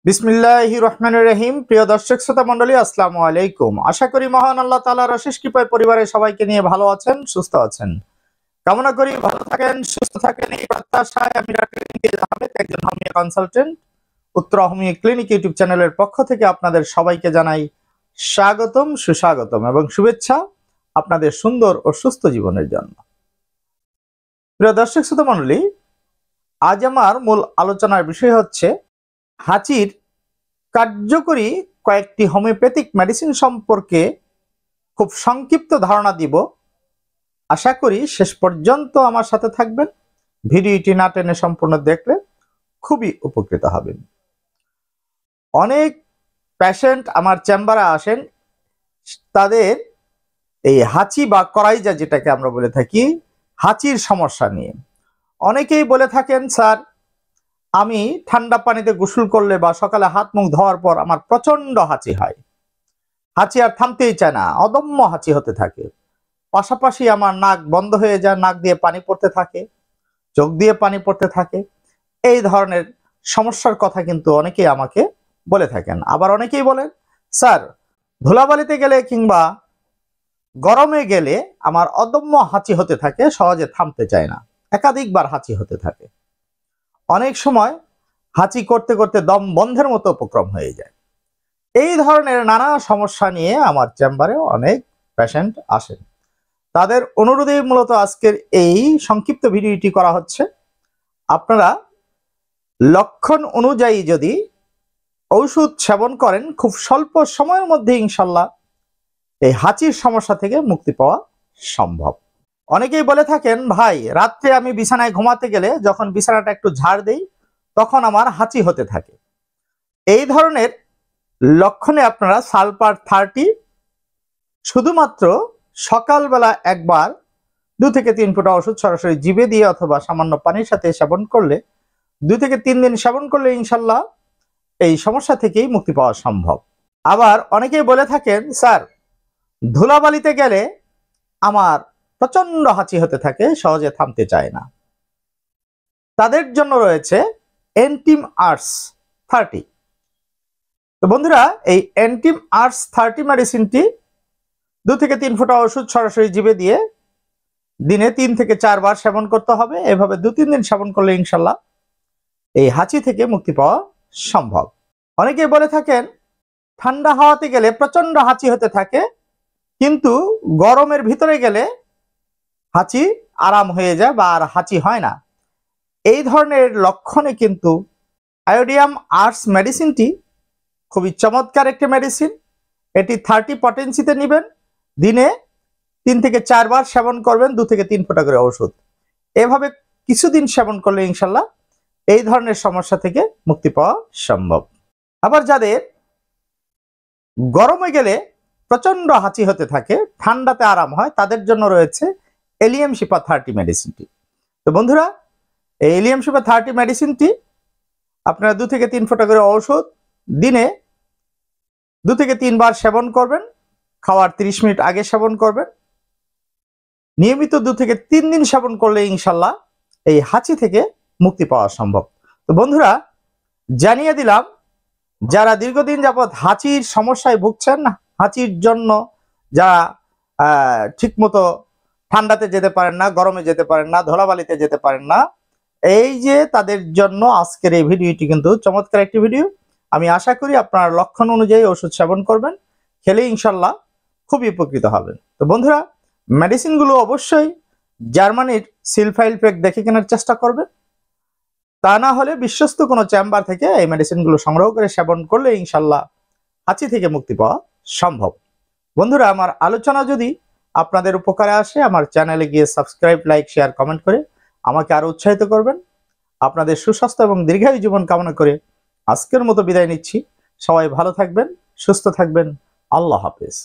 বিসমিল্লাহির রহমানির রহিম। প্রিয় দর্শক শ্রোতা মণ্ডলী, আসসালামু আলাইকুম। আশা করি মহান আল্লাহ তাআলার অশেষ কৃপায় পরিবারের সবাইকে নিয়ে ভালো আছেন, সুস্থ আছেন। কামনা করি ভালো থাকেন, সুস্থ থাকেন এই প্রত্যাশায় আমি ডক্টর ইমতিয়াজ আহমেদ, একজন homeo consultant, Uttara homeo clinic YouTube চ্যানেলের পক্ষ থেকে আপনাদের সবাইকে জানাই স্বাগতম, সুস্বাগতম এবং শুভেচ্ছা আপনাদের সুন্দর ও সুস্থ জীবনের জন্য। প্রিয় দর্শক শ্রোতা মণ্ডলী, আজ আমার মূল আলোচনার বিষয় হচ্ছে হাঁচির কার্যকরী কয়েকটি হোমিওপ্যাথিক মেডিসিন সম্পর্কে খুব সংক্ষিপ্ত ধারণা দিব। আশা করি শেষ পর্যন্ত আমার সাথে থাকবেন। ভিডিওটি না টেনে সম্পূর্ণ দেখলে খুবই উপকৃত হবেন। অনেক পেশেন্ট আমার চেম্বারে আসেন, তাদের এই হাঁচি বা করাইজা যেটাকে আমরা বলে থাকি, হাঁচির সমস্যা নিয়ে অনেকেই বলে থাকেন, স্যার আমি ঠান্ডা পানিতে গোসল করলে বা সকালে হাত মুখ ধোয়ার পর আমার প্রচন্ড হাঁচি হয়, হাঁচি আর থামতেই চায় না, অদম্য হাঁচি হতে থাকে। পাশাপাশি আমার নাক বন্ধ হয়ে যায়, নাক দিয়ে পানি পড়তে থাকে, চোখ দিয়ে পানি পড়তে থাকে। এই ধরনের সমস্যার কথা কিন্তু অনেকেই আমাকে বলে থাকেন। আবার অনেকেই বলেন, স্যার ধুলাবালিতে গেলে কিংবা গরমে গেলে আমার অদম্য হাঁচি হতে থাকে, সহজে থামতে চায় না, একাধিকবার হাঁচি হতে থাকে। অনেক সময় হাঁচি করতে করতে দম বন্ধের মতো উপক্রম হয়ে যায়। এই ধরনের নানা সমস্যা নিয়ে আমার চেম্বারে অনেক পেশেন্ট আসেন। তাদের অনুরোধে মূলত আজকের এই সংক্ষিপ্ত ভিডিওটি করা হচ্ছে। আপনারা লক্ষণ অনুযায়ী যদি ঔষধ সেবন করেন, খুব স্বল্প সময়ের মধ্যে ইনশাল্লাহ এই হাঁচির সমস্যা থেকে মুক্তি পাওয়া সম্ভব। অনেকেই বলে থাকেন, ভাই রাত্রে আমি বিছানায় ঘুমাতে গেলে যখন বিছানাটা একটু ঝাড় দেই তখন আমার হাঁচি হতে থাকে। এই ধরনের লক্ষণে আপনারা সালফার 30 শুধুমাত্র সকালবেলা একবার 2 থেকে 3 ফোঁটা ওষুধ সরাসরি জিভে দিয়ে অথবা সামান্য পানির সাথে সেবন করলে 2 থেকে 3 দিন সেবন করলে ইনশাল্লাহ এই সমস্যা থেকেই মুক্তি পাওয়া সম্ভব। আবার অনেকেই বলে থাকেন, স্যার ধুলাবালিতে গেলে আমার প্রচন্ড হাঁচি হতে থাকে, সহজে থামতে চায় না। তাদের জন্য রয়েছে এন্টিম আর্স 30। তো বন্ধুরা, এই এন্টিম আর্স 30 মেডিসিনটি 2 থেকে 3 ফোঁটা ওষুধ সরাসরি জিভে দিয়ে দিনে 3 থেকে 4 বার সেবন করতে হবে। এভাবে 2-3 দিন সেবন করলে ইনশাল্লাহ এই হাঁচি থেকে মুক্তি পাওয়া সম্ভব। অনেকেই বলে থাকেন, ঠান্ডা হাওয়াতে গেলে প্রচন্ড হাঁচি হতে থাকে, কিন্তু গরমের ভিতরে গেলে হাঁচি আরাম হয়ে যায় বা আর হাঁচি হয় না। এই ধরনের লক্ষণে কিন্তু আয়োডিয়াম আর্স মেডিসিনটি খুবই চমৎকার একটি মেডিসিন। এটি 30 পটেন্সিতে নেবেন, দিনে 3 থেকে 4 বার সেবন করবেন, 2 থেকে 3 ফোঁটা করে ওষুধ। এভাবে কিছুদিন সেবন করলে ইনশাল্লাহ এই ধরনের সমস্যা থেকে মুক্তি পাওয়া সম্ভব। আবার যাদের গরমে গেলে প্রচন্ড হাঁচি হতে থাকে, ঠান্ডাতে আরাম হয়, তাদের জন্য রয়েছে এলিয়াম শিপা 30 মেডিসিনটি। তো বন্ধুরা, এই এলিয়াম শিপা 30 মেডিসিনটি আপনারা 2 থেকে 3 ফোঁটা করে ঔষধ দিনে 2 থেকে 3 বার সেবন করবেন, খাওয়ার 30 মিনিট আগে সেবন করবেন। নিয়মিত 2 থেকে 3 দিন সেবন করলে ইনশাল্লাহ এই হাঁচি থেকে মুক্তি পাওয়া সম্ভব। তো বন্ধুরা, জানিয়ে দিলাম, যারা দীর্ঘদিন যাবৎ হাঁচির সমস্যায় ভুগছেন, হাঁচির জন্য যারা ঠিকমতো ঠান্ডাতে যেতে পারেন না, গরমে যেতে পারেন না, ধুলাবালিতে যেতে পারেন না, এই যে তাদের জন্য আজকের এই ভিডিওটি কিন্তু চমৎকার একটি ভিডিও। আমি আশা করি আপনার লক্ষণ অনুযায়ী ওষুধ সেবন করবেন, খেলে ইনশাল্লাহ খুবই উপকৃত হবেন। তো বন্ধুরা, মেডিসিনগুলো অবশ্যই জার্মানির সিলফাইল প্যাক দেখে কেনার চেষ্টা করবেন। তা না হলে বিশ্বস্ত কোনো চেম্বার থেকে এই মেডিসিনগুলো সংগ্রহ করে সেবন করলে ইনশাল্লাহ হাঁচি থেকে মুক্তি পাওয়া সম্ভব। বন্ধুরা, আমার আলোচনা যদি আপনাদের উপকারে আসে, আমার চ্যানেলে গিয়ে সাবস্ক্রাইব, লাইক, শেয়ার, কমেন্ট করে আমাকে আরো উৎসাহিত করবেন। আপনাদের সুস্বাস্থ্য এবং দীর্ঘায়ু জীবন কামনা করে আজকের মতো বিদায় নিচ্ছি। সবাই ভালো থাকবেন, সুস্থ থাকবেন। আল্লাহ হাফেজ।